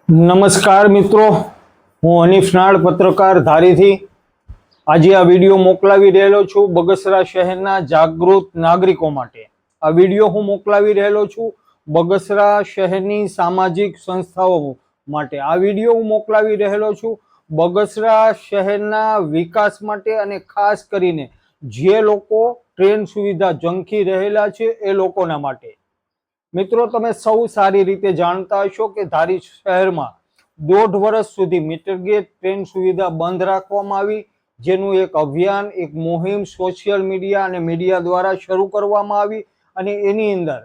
નમસ્કાર મિત્રો, હું હનીફ નાળ પત્રકાર ધારીથી આજે આ વિડીયો મોકલાવી રહેલો છું બગસરા શહેરના જાગૃત નાગરિકો માટે। આ વિડીયો હું મોકલાવી રહેલો છું બગસરા શહેરની સામાજિક સંસ્થાઓ માટે। આ વિડીયો હું મોકલાવી રહેલો છું બગસરા શહેરના વિકાસ માટે અને ખાસ કરીને જે લોકો ટ્રેન સુવિધા ઝંખી રહેલા છે એ લોકોના માટે। મિત્રો, તમે સૌ સારી રીતે જાણતા હશો કે ધારી શહેરમાં 1.5 વર્ષ સુધી મીટર ગેજ ટ્રેન સુવિધા બંધ રાખવામાં આવી, જેનું એક અભિયાન, એક મુહિમ સોશિયલ મીડિયા અને મીડિયા દ્વારા શરૂ કરવામાં આવી અને એની અંદર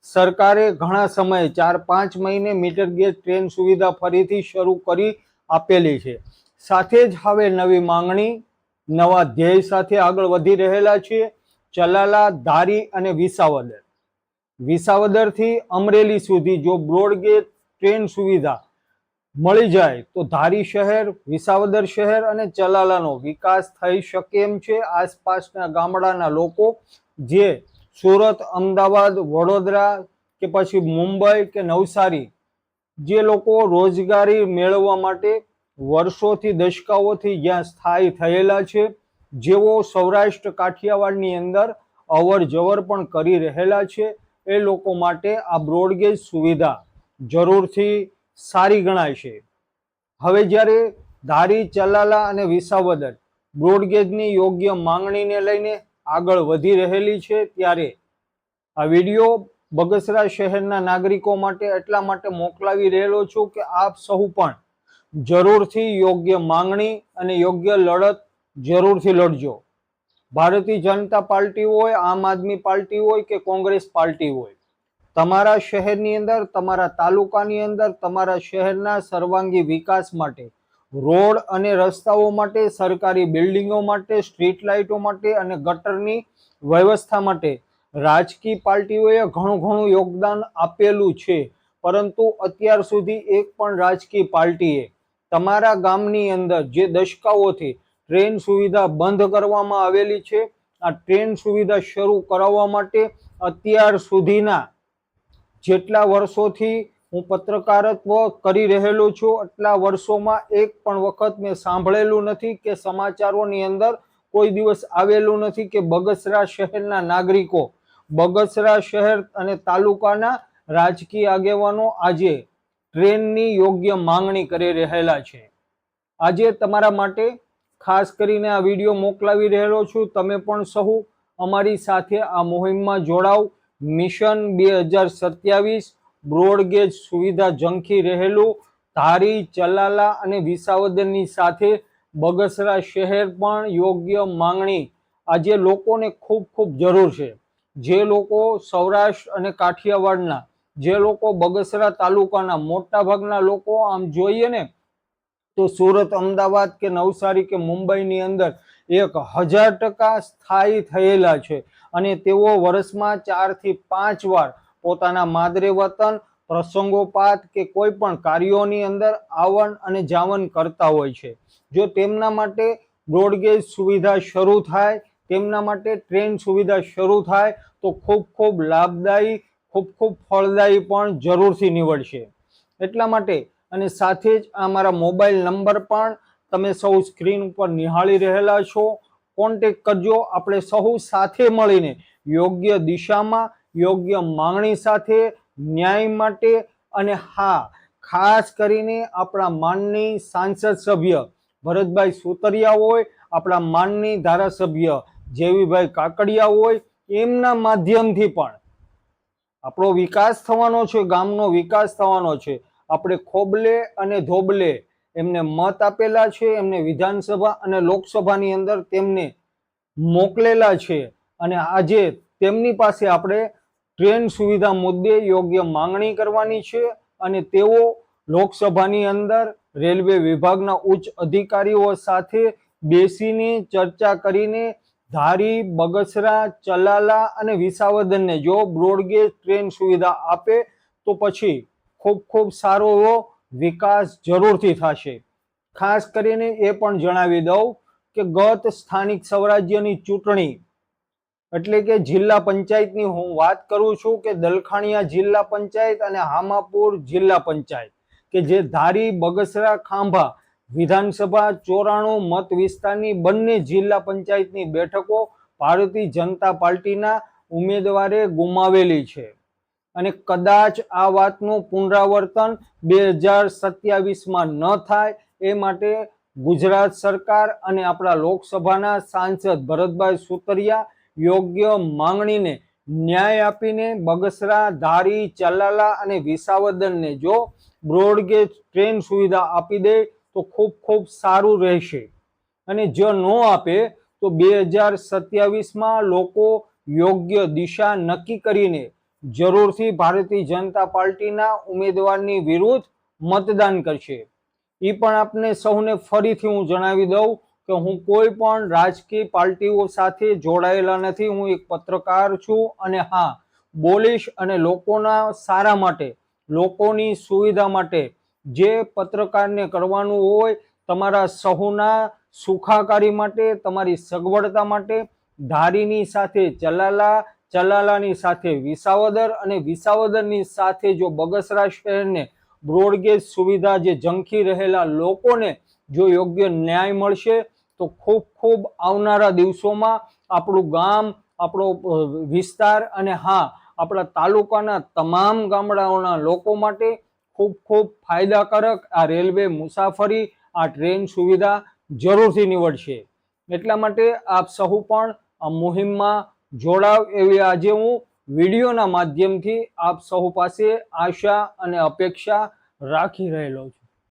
સરકારે ઘણા સમયે 4-5 મહિને મીટર ગેજ ટ્રેન સુવિધા ફરીથી શરૂ કરી આપેલી છે। સાથે જ હવે નવી માંગણી, નવા ધ્યેય સાથે આગળ વધી રહેલા છીએ। ચલાલા, ધારી અને વિસાવદરથી અમરેલી સુધી જો બ્રોડગેજ ટ્રેન સુવિધા મળી જાય તો ધારી શહેર, વિસાવદર શહેર અને ચલાલાનો વિકાસ થઈ શકે એમ છે। આસપાસના ગામડાના લોકો જે સુરત, અમદાવાદ, વડોદરા કે પછી મુંબઈ કે નવસારી જે લોકો રોજગારી મેળવવા માટે વર્ષોથી, દશકાઓથી જ્યાં સ્થાયી થયેલા છે, જેઓ સૌરાષ્ટ્ર કાઠિયાવાડની અંદર અવર જવર પણ કરી રહેલા છે, એ લોકો માટે આ બ્રોડગેજ સુવિધા જરૂરથી સારી ગણાય છે। હવે જ્યારે ધારી, ચલાલા અને વિસાવદર બ્રોડગેજની યોગ્ય માંગણીને લઈને આગળ વધી રહેલી છે, ત્યારે આ વિડીયો બગસરા શહેરના નાગરિકો માટે એટલા માટે મોકલાવી રહેલો છું કે આપ સહુ પણ જરૂરથી યોગ્ય માંગણી અને યોગ્ય લડત જરૂરથી લડજો। ભારતીય જનતા પાર્ટી હોય, આમ આદમી પાર્ટી હોય કે કોંગ્રેસ પાર્ટી હોય, તમારા શહેરની અંદર, તમારા તાલુકાની અંદર, તમારા શહેરના સર્વાંગી વિકાસ માટે, રોડ અને રસ્તાઓ માટે, સરકારી બિલ્ડિંગો માટે, સ્ટ્રીટ લાઇટો માટે અને ગટરની વ્યવસ્થા માટે રાજકીય પાર્ટીઓએ ઘણું યોગદાન આપેલું છે, પરંતુ અત્યાર સુધી એક પણ રાજકીય પાર્ટીએ તમારા ગામની અંદર જે દશકાઓથી ટ્રેન સુવિધા બંધ કરવામાં આવેલી છે, આ ટ્રેન સુવિધા શરૂ કરાવવા માટે અત્યાર સુધીના જેટલા વર્ષોથી હું પત્રકારત્વ કરી રહેલો છું એટલા વર્ષોમાં એક પણ વખત મેં સાંભળેલું નથી કે સમાચારોની અંદર કોઈ દિવસ આવેલું નથી કે બગસરા શહેરના નાગરિકો, બગસરા શહેર અને તાલુકાના રાજકીય આગેવાનો આજે ટ્રેનની યોગ્ય માંગણી કરી રહેલા છે। આજે તમારા માટે ખાસ કરીને આ વિડીયો મોકલાવી રહેલો છું। તમે પણ સહુ અમારી સાથે આ મુહિમમાં જોડાવ। મિશન 2027 બ્રોડગેજ સુવિધા ઝંખી રહેલું ધારી, ચલાલા અને વિસાવદરની સાથે બગસરા શહેર પણ યોગ્ય માંગણી આજે લોકોને ખૂબ જરૂર છે। જે લોકો સૌરાષ્ટ્ર અને કાઠિયાવાડના, જે લોકો બગસરા તાલુકાના મોટા ભાગના લોકો આમ જોઈએ ને તો સુરત, અમદાવાદ કે નવસારી કે મુંબઈની અંદર 1000% સ્થાયી થયેલા છે અને તેઓ વર્ષમાં 4 થી 5 વાર પોતાના માદરે વતન, પ્રસંગોપાત કે કોઈ પણ કાર્યોની અંદર આવન અને જાવન કરતા હોય છે। જો તેમના માટે બ્રોડગેજ સુવિધા શરૂ થાય, તેમના માટે ટ્રેન સુવિધા શરૂ થાય તો ખૂબ લાભદાયી, ખૂબ ફળદાયી પણ જરૂરથી નીવડશે। એટલા માટે અને સાથે જ આ મારા મોબાઈલ નંબર પણ તમે સૌ સ્ક્રીન ઉપર નિહાળી રહેલા છો, કોન્ટેક્ટ કરજો। આપણે સહુ સાથે મળીને યોગ્ય દિશામાં, યોગ્ય માંગણી સાથે ન્યાય માટે અને હા, ખાસ કરીને આપણા માનની સાંસદ સભ્ય ભરતભાઈ સુતરિયા હોય, આપણા માનની ધારાસભ્ય જેવીભાઈ કાકડિયા હોય, એમના માધ્યમથી પણ આપણો વિકાસ થવાનો છે, ગામનો વિકાસ થવાનો છે। આપણે ખોબલે અને ધોબલે એમને મત આપેલા છે, એમને વિધાનસભા અને લોકસભાની અંદર તેમને મોકલેલા છે અને આજે તેમની પાસે આપણે ટ્રેન સુવિધા મુદ્દે યોગ્ય માંગણી કરવાની છે અને તેઓ લોકસભાની અંદર રેલવે વિભાગના ઉચ્ચ અધિકારીઓ સાથે બેસીને ચર્ચા કરીને ધારી, બગસરા, ચલાલા અને વિસાવદરને જો બ્રોડગેજ ટ્રેન સુવિધા આપે તો પછી ખૂબ સારો એવો વિકાસ જરૂરથી થશે। ખાસ કરીને એ પણ જણાવી દઉં કે ગત સ્થાનિક સ્વરાજ્યની ચૂંટણી એટલે કે જિલ્લા પંચાયતની હું વાત કરું છું કે દલખાણીયા જિલ્લા પંચાયત અને હામાપુર જિલ્લા પંચાયત કે જે ધારી, બગસરા, ખાંભા વિધાનસભા 94 મત વિસ્તારની બંને જિલ્લા પંચાયતની બેઠકો ભારતીય જનતા પાર્ટીના ઉમેદવારે ગુમાવેલી છે અને કદાચ આ વાતનું પુનરાવર્તન 2027માં ન થાય એ માટે ગુજરાત સરકાર અને આપણા લોકસભાના સાંસદ ભરતભાઈ સુતરિયા યોગ્ય માંગણીને ન્યાય આપીને બગસરા, ધારી, ચલાલા અને વિસાવદરને જો બ્રોડગેજ ટ્રેન સુવિધા આપી દે તો ખૂબ ખૂબ સારું રહેશે અને જો ન આપે તો 2027માં લોકો યોગ્ય દિશા નક્કી કરીને જરૂરથી ભારતીય જનતા પાર્ટીના ઉમેદવારની વિરુદ્ધ મતદાન કરશે। એ પણ આપને સૌને ફરીથી હું જણાવી દઉં કે હું કોઈ પણ રાજકીય પાર્ટીઓ સાથે જોડાયેલા નથી। હું એક પત્રકાર છું અને હા, બોલીશ અને લોકોના સારા માટે, લોકોની સુવિધા માટે જે પત્રકારને કરવાનું હોય, તમારા સહુના સુખાકારી માટે, તમારી સગવડતા માટે ધારીની સાથે ચલાલા, ચલાલાની સાથે વિસાવદર અને વિસાવદરની સાથે જો બગસરા શહેરને બ્રોડગેજ સુવિધા જે ઝંખી રહેલા લોકોને જો યોગ્ય ન્યાય મળશે તો ખૂબ ખૂબ આવનારા દિવસોમાં આપણું ગામ, આપણો વિસ્તાર અને હા, આપણા તાલુકાના તમામ ગામડાઓના લોકો માટે ખૂબ ખૂબ ફાયદાકારક આ રેલવે મુસાફરી, આ ટ્રેન સુવિધા જરૂરથી નીવડશે। એટલા માટે આપ સહુ પણ આ મુહિમમાં જોડાવ એવી આજે હું વિડીયોના માધ્યમથી આપ સહુ પાસે આશા અને અપેક્ષા રાખી રહેલો છું।